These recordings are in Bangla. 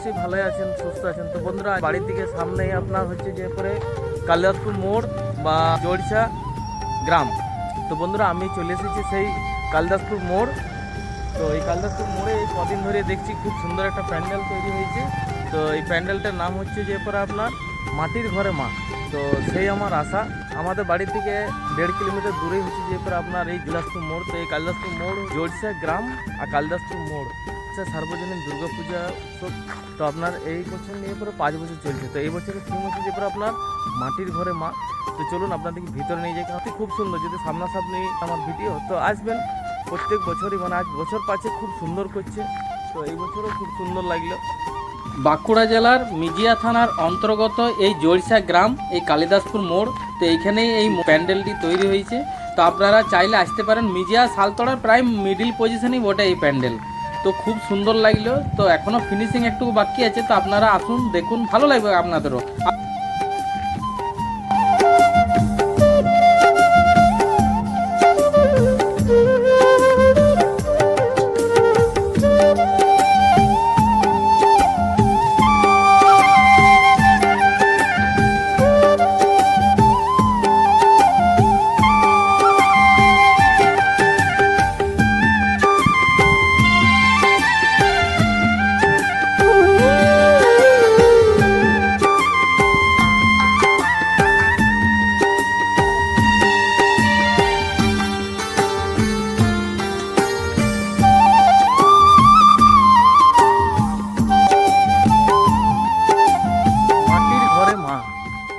নিশ্চয়ই ভালোই আছেন, সুস্থ আছেন। তো বন্ধুরা, বাড়ির দিকে সামনেই আপনার হচ্ছে যে পরে কালিদাসপুর মোড় বা জড়িষা গ্রাম। তো বন্ধুরা, আমি চলে এসেছি সেই কালিদাসপুর মোড়। তো এই কালিদাসপুর মোড়ে এই কদিন ধরে দেখছি খুব সুন্দর একটা প্যান্ডেল তৈরি হয়েছে। তো এই প্যান্ডেলটার নাম হচ্ছে যে পরে আপনার মাটির ঘরে মা। তো সেই আমার আশা, আমাদের বাড়ি থেকে 1.5 কিলোমিটার দূরেই হচ্ছে যে পরে আপনার এই কালিদাসপুর মোড়। তো এই কালিদাসপুর মোড়, জড়িষা গ্রাম আর কালিদাসপুর মোড় হচ্ছে সার্বজনীন দুর্গাপূজা উৎসব। তো আপনার এই বছর নিয়ে পরে 5 বছর চলছে। তো এই বছরের থিম হচ্ছে যে পরে আপনার মাটির ঘরে মা। তো চলুন আপনাদেরকে ভিতরে নিয়ে যাই। খুব সুন্দর, যদি সামনাসামনি আমার ভিডিও তো আসবেন। প্রত্যেক বছরই মানে আজ বছর 5 খুব সুন্দর করছে। তো এই বছরও খুব সুন্দর লাগলো। বাঁকুড়া জেলার মিজিয়া থানার অন্তর্গত এই জড়িষা গ্রাম, এই কালিদাসপুর মোড়। তো এইখানেই এই প্যান্ডেলটি তৈরি হয়েছে। তো আপনারা চাইলে আসতে পারেন। মিজিয়া সালতড়ার প্রায় মিডিল পজিশনেই বটে এই প্যান্ডেল। তো খুব সুন্দর লাগলো। তো এখনও ফিনিশিং একটু বাকি আছে। তো আপনারা আসুন, দেখুন, ভালো লাগবে আপনাদেরও।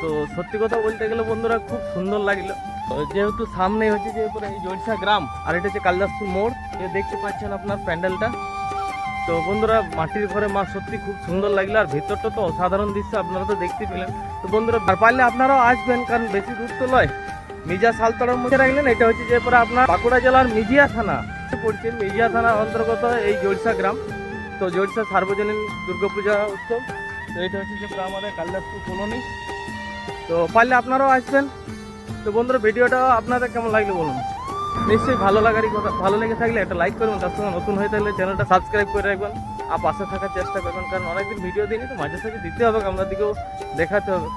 তো সত্যি কথা বলতে গেলে বন্ধুরা, খুব সুন্দর লাগলো। যেহেতু সামনে হচ্ছে যে এই জড়িষা গ্রাম আর এটা হচ্ছে কালিদাসপুর মোড়, দেখতে পাচ্ছেন আপনার প্যান্ডেলটা। তো বন্ধুরা, মাটির ঘরে মা সত্যি খুব সুন্দর লাগলো। আর ভিতরটা তো অসাধারণ দৃশ্য, আপনারা তো দেখতে পেলেন। তো বন্ধুরা, পারলে আপনারাও আসবেন, কারণ বেশি দূর তো নয়। মিজিয়া সালতড়ার মধ্যে রাখলেন। এটা হচ্ছে যে আপনার বাঁকুড়া জেলার মিজিয়া থানা পড়ছে। মিজিয়া থানার অন্তর্গত এই জড়িষা গ্রাম। তো জড়িষা সার্বজনীন দুর্গাপূজা উৎসব। তো এটা হচ্ছে যে আমাদের কালিদাসপুর কলোনি। তো পারলে আপনারাও আসবেন। তো বন্ধুরা, ভিডিওটা আপনাদের কেমন লাগলো বলুন। নিশ্চয়ই ভালো লাগারই কথা। ভালো লেগে থাকলে একটা লাইক করবেন, তার সঙ্গে নতুন হয়ে থাকলে চ্যানেলটা সাবস্ক্রাইব করে রাখবেন আর পাশে থাকার চেষ্টা করবেন। কারণ অনেকদিন ভিডিও দিইনি, তো মাঝে থেকে দিতে হবে, আপনাদেরকেও দেখাতে হবে।